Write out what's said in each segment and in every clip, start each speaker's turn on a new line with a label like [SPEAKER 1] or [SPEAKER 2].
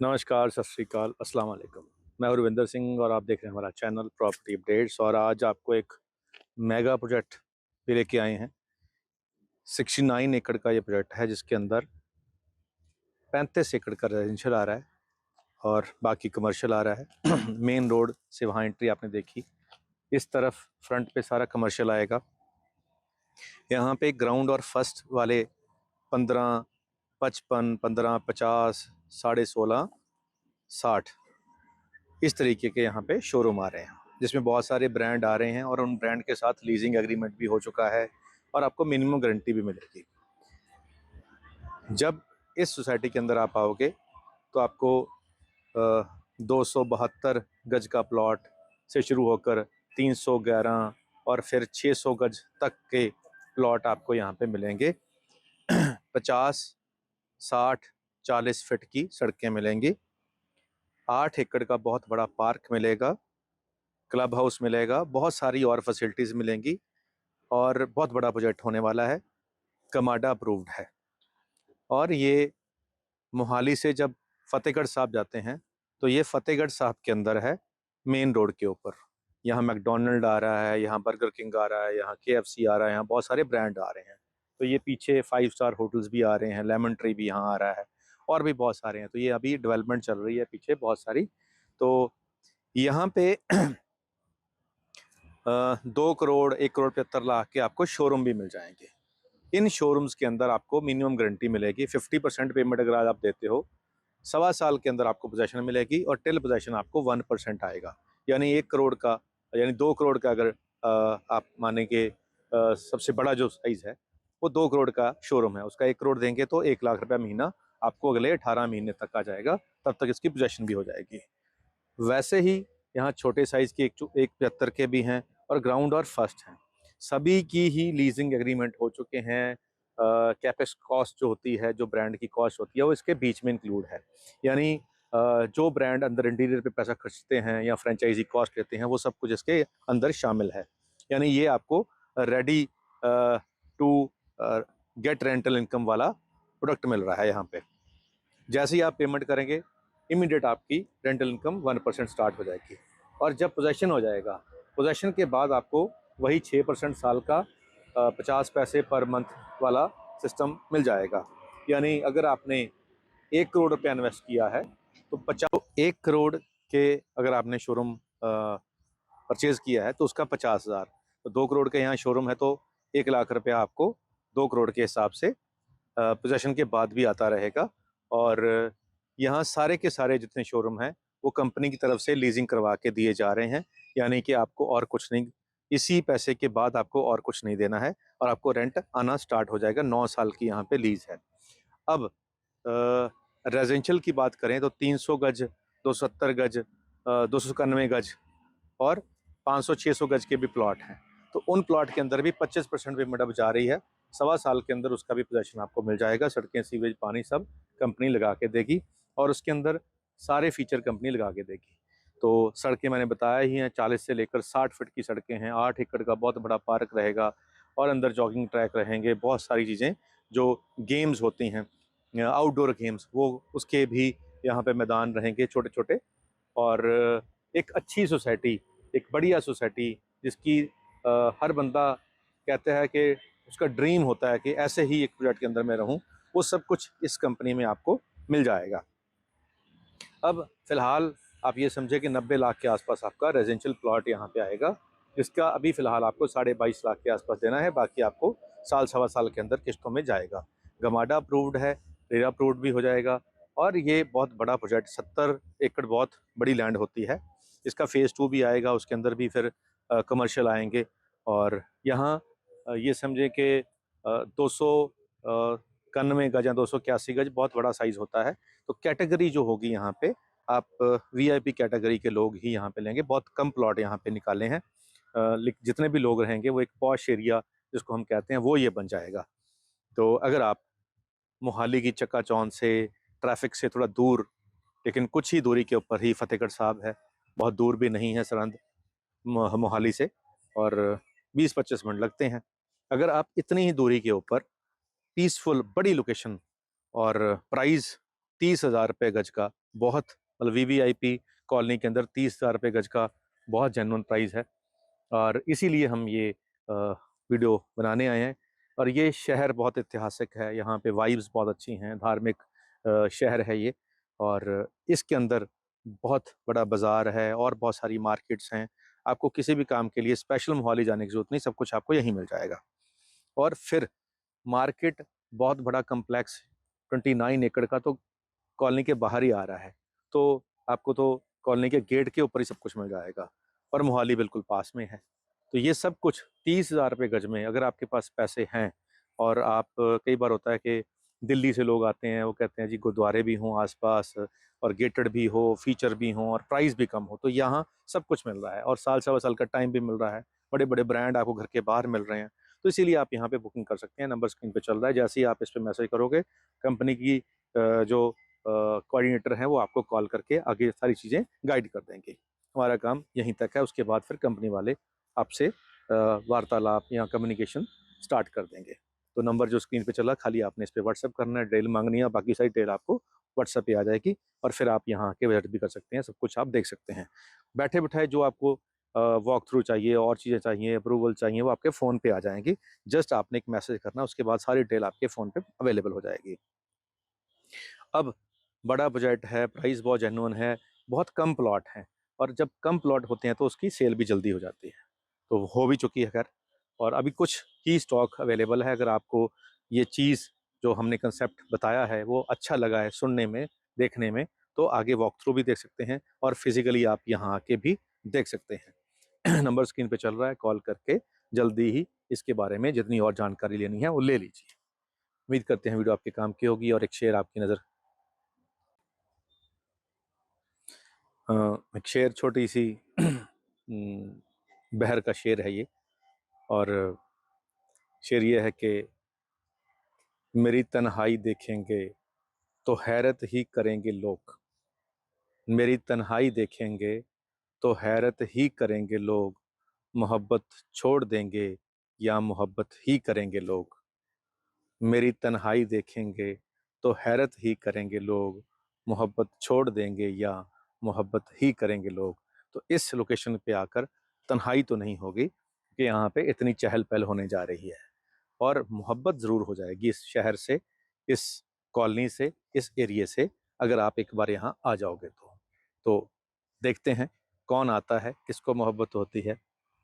[SPEAKER 1] नमस्कार, सत श्री अकाल, अस्सलाम वालेकुम। मैं हूँ रविंदर सिंह और आप देख रहे हैं हमारा चैनल प्रॉपर्टी अपडेट्स। और आज आपको एक मेगा प्रोजेक्ट भी लेके आए हैं। 69 एकड़ का ये प्रोजेक्ट है जिसके अंदर 35 एकड़ का रेजिडेंशियल आ रहा है और बाकी कमर्शियल आ रहा है। मेन रोड से वहाँ एंट्री आपने देखी। इस तरफ फ्रंट पे सारा कमर्शियल आएगा। यहाँ पे ग्राउंड और फर्स्ट वाले 15, 55, 15, 50, 16.5, 60 इस तरीके के यहाँ पे शोरूम आ रहे हैं, जिसमें बहुत सारे ब्रांड आ रहे हैं और उन ब्रांड के साथ लीजिंग एग्रीमेंट भी हो चुका है और आपको मिनिमम गारंटी भी मिलेगी। जब इस सोसाइटी के अंदर आप आओगे तो आपको 272 गज का प्लॉट से शुरू होकर 311 और फिर 600 गज तक के प्लॉट आपको यहाँ पे मिलेंगे। 50, 60, 40 फीट की सड़कें मिलेंगी। 8 एकड़ का बहुत बड़ा पार्क मिलेगा, क्लब हाउस मिलेगा, बहुत सारी और फैसिलिटीज़ मिलेंगी और बहुत बड़ा प्रोजेक्ट होने वाला है। कमाडा अप्रूव्ड है। और ये मोहाली से जब फतेहगढ़ साहब जाते हैं तो ये फतेहगढ़ साहब के अंदर है, मेन रोड के ऊपर। यहाँ मैकडोनल्ड आ रहा है, यहाँ बर्गर किंग आ रहा है, यहाँ KFC आ रहा है, यहाँ बहुत सारे ब्रांड आ रहे हैं। तो ये पीछे 5 स्टार होटल्स भी आ रहे हैं, लेमन ट्री भी यहाँ आ रहा है और भी बहुत सारे हैं। तो ये अभी डेवलपमेंट चल रही है पीछे बहुत सारी। तो यहाँ पे 2 करोड़ 1,75,00,000 के आपको शोरूम भी मिल जाएंगे। इन शोरूम्स के अंदर आपको मिनिमम गारंटी मिलेगी। 50% पेमेंट अगर आज आप देते हो, 1.25 साल के अंदर आपको पोजेशन मिलेगी और टिल पोजेशन आपको 1% आएगा। यानी 1 करोड़ का, यानी 2 करोड़ का अगर आप माने कि सबसे बड़ा जो साइज़ है वो 2 करोड़ का शोरूम है, उसका 1 करोड़ देंगे तो 1 लाख रुपया महीना आपको अगले 18 महीने तक आ जाएगा। तब तक इसकी पोजेशन भी हो जाएगी। वैसे ही यहाँ छोटे साइज़ के 175 के भी हैं और ग्राउंड और फर्स्ट हैं। सभी की ही लीजिंग एग्रीमेंट हो चुके हैं। कैपेक्स कॉस्ट जो होती है, जो ब्रांड की कॉस्ट होती है, वो इसके बीच में इंक्लूड है। यानी जो ब्रांड अंदर इंटीरियर पे पैसा खर्चते हैं या फ्रेंचाइजी कॉस्ट लेते हैं, वो सब कुछ इसके अंदर शामिल है। यानी ये आपको ready to get rental income वाला प्रोडक्ट मिल रहा है यहाँ पे। जैसे ही आप पेमेंट करेंगे, इमीडिएट आपकी रेंटल इनकम 1% स्टार्ट हो जाएगी। और जब पोजेशन हो जाएगा, पोजेशन के बाद आपको वही 6% साल का 50 पैसे पर मंथ वाला सिस्टम मिल जाएगा। यानी अगर आपने 1 करोड़ रुपया इन्वेस्ट किया है तो 1 करोड़ के अगर आपने शोरूम परचेज किया है तो उसका 50,000। तो 2 करोड़ के यहाँ शोरूम है तो 1 लाख रुपया आपको 2 करोड़ के हिसाब से पोजेशन के बाद भी आता रहेगा। और यहाँ सारे के सारे जितने शोरूम हैं वो कंपनी की तरफ से लीजिंग करवा के दिए जा रहे हैं। यानी कि आपको और कुछ नहीं, इसी पैसे के बाद आपको और कुछ नहीं देना है और आपको रेंट आना स्टार्ट हो जाएगा। 9 साल की यहाँ पे लीज है। अब रेजिडेंशियल की बात करें तो 300 गज, 270 गज, 291 गज और 500-600 गज के भी प्लॉट हैं। तो उन प्लॉट के अंदर भी 25% पेमेंट अब जा रही है। 1.25 साल के अंदर उसका भी पोजेशन आपको मिल जाएगा। सड़कें, सीवेज, पानी सब कंपनी लगा के देगी और उसके अंदर सारे फीचर कंपनी लगा के देगी। तो सड़कें मैंने बताया ही हैं, 40 से लेकर 60 फीट की सड़कें हैं। 8 एकड़ का बहुत बड़ा पार्क रहेगा और अंदर जॉगिंग ट्रैक रहेंगे। बहुत सारी चीज़ें जो गेम्स होती हैं, आउटडोर गेम्स, वो उसके भी यहाँ पे मैदान रहेंगे छोटे छोटे। और एक अच्छी सोसाइटी, एक बढ़िया सोसाइटी जिसकी हर बंदा कहता है कि उसका ड्रीम होता है कि ऐसे ही एक प्रोजेक्ट के अंदर मैं रहूं, वो सब कुछ इस कंपनी में आपको मिल जाएगा। अब फिलहाल आप ये समझे कि 90 लाख के आसपास आपका रेजिडेंशियल प्लॉट यहाँ पे आएगा, जिसका अभी फ़िलहाल आपको 22.5 लाख के आसपास देना है। बाकी आपको साल, 1.25 साल के अंदर किस्तों में जाएगा। गमाडा अप्रूव्ड है, रेरा अप्रूव्ड भी हो जाएगा। और ये बहुत बड़ा प्रोजेक्ट, 70 एकड़ बहुत बड़ी लैंड होती है। इसका फ़ेज़ 2 भी आएगा, उसके अंदर भी फिर कमर्शियल आएंगे। और यहाँ ये समझे कि 291 गज या 281 गज बहुत बड़ा साइज़ होता है। तो कैटेगरी जो होगी यहाँ पे, आप VIP कैटेगरी के लोग ही यहाँ पे लेंगे। बहुत कम प्लॉट यहाँ पे निकाले हैं। जितने भी लोग रहेंगे वो एक पॉश एरिया जिसको हम कहते हैं वो ये बन जाएगा। तो अगर आप मोहाली की चकाचौंध से, ट्रैफिक से थोड़ा दूर, लेकिन कुछ ही दूरी के ऊपर ही फतेहगढ़ साहब है, बहुत दूर भी नहीं है सरहद मोहाली से, और 20-25 मिनट लगते हैं। अगर आप इतनी ही दूरी के ऊपर पीसफुल बड़ी लोकेशन और प्राइस 30,000 रुपये गज का बहुत मतलब वीवीआईपी कॉलोनी के अंदर 30,000 रुपये गज का बहुत जेन्युइन प्राइस है। और इसीलिए हम ये वीडियो बनाने आए हैं। और ये शहर बहुत ऐतिहासिक है, यहाँ पे वाइब्स बहुत अच्छी हैं, धार्मिक शहर है ये। और इसके अंदर बहुत बड़ा बाज़ार है और बहुत सारी मार्केट्स हैं। आपको किसी भी काम के लिए स्पेशल मोहाली जाने की ज़रूरत नहीं, सब कुछ आपको यहीं मिल जाएगा। और फिर मार्केट बहुत बड़ा कम्प्लेक्स 29 एकड़ का तो कॉलोनी के बाहर ही आ रहा है, तो आपको तो कॉलोनी के गेट के ऊपर ही सब कुछ मिल जाएगा और मोहाली बिल्कुल पास में है। तो ये सब कुछ 30,000 रुपये गज में, अगर आपके पास पैसे हैं और आप कई बार होता है कि दिल्ली से लोग आते हैं, वो कहते हैं जी गुरुद्वारे भी हों आसपास और गेटेड भी हो, फीचर भी हों और प्राइस भी कम हो, तो यहाँ सब कुछ मिल रहा है और साल सवा साल का टाइम भी मिल रहा है। बड़े बड़े ब्रांड आपको घर के बाहर मिल रहे हैं, तो इसीलिए आप यहाँ पे बुकिंग कर सकते हैं। नंबर स्क्रीन पे चल रहा है, जैसे ही आप इस पर मैसेज करोगे कंपनी की जो कोऑर्डिनेटर हैं वो आपको कॉल करके आगे सारी चीज़ें गाइड कर देंगे। हमारा काम यहीं तक है, उसके बाद फिर कंपनी वाले आपसे वार्तालाप या कम्युनिकेशन स्टार्ट कर देंगे। तो नंबर जो स्क्रीन पे चला, खाली आपने इस पे व्हाट्सएप करना है, डिटेल मांगनी है, बाकी सारी डिटेल आपको व्हाट्सएप पे आ जाएगी और फिर आप यहाँ आके विजिट भी कर सकते हैं, सब कुछ आप देख सकते हैं। बैठे बिठाए जो आपको वॉक थ्रू चाहिए और चीज़ें चाहिए, अप्रूवल चाहिए, वो आपके फ़ोन पे आ जाएंगी। जस्ट आपने एक मैसेज करना, उसके बाद सारी डिटेल आपके फ़ोन पे अवेलेबल हो जाएगी। अब बड़ा बजट है, प्राइस बहुत जेन्युइन है, बहुत कम प्लॉट हैं और जब कम प्लॉट होते हैं तो उसकी सेल भी जल्दी हो जाती है। तो हो भी चुकी है खैर, और अभी कुछ ही स्टॉक अवेलेबल है। अगर आपको ये चीज़ जो हमने कंसेप्ट बताया है वो अच्छा लगा है सुनने में, देखने में, तो आगे वॉक थ्रू भी देख सकते हैं और फिजिकली आप यहाँ आके भी देख सकते हैं। नंबर स्क्रीन पे चल रहा है, कॉल करके जल्दी ही इसके बारे में जितनी और जानकारी लेनी है वो ले लीजिए। उम्मीद करते हैं वीडियो आपके काम की होगी और एक शेर आपकी नज़र। एक शेर, छोटी सी बहर का शेर है ये। और शेर ये है कि मेरी तन्हाई देखेंगे तो हैरत ही करेंगे लोग, मेरी तन्हाई देखेंगे तो हैरत ही करेंगे लोग, मोहब्बत छोड़ देंगे या मोहब्बत ही करेंगे लोग। मेरी तन्हाई देखेंगे तो हैरत ही करेंगे लोग, मोहब्बत छोड़ देंगे या मोहब्बत ही करेंगे लोग। तो इस लोकेशन पे आकर तन्हाई तो नहीं होगी कि यहाँ पे इतनी चहल पहल होने जा रही है, और मोहब्बत ज़रूर हो जाएगी इस शहर से, इस कॉलोनी से, इस एरिए से, अगर आप एक बार यहाँ आ जाओगे तो देखते हैं कौन आता है, किसको मोहब्बत होती है,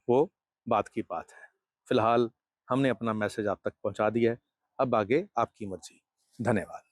[SPEAKER 1] वो बात की बात है। फ़िलहाल हमने अपना मैसेज आप तक पहुँचा दिया है, अब आगे आपकी मर्ज़ी। धन्यवाद।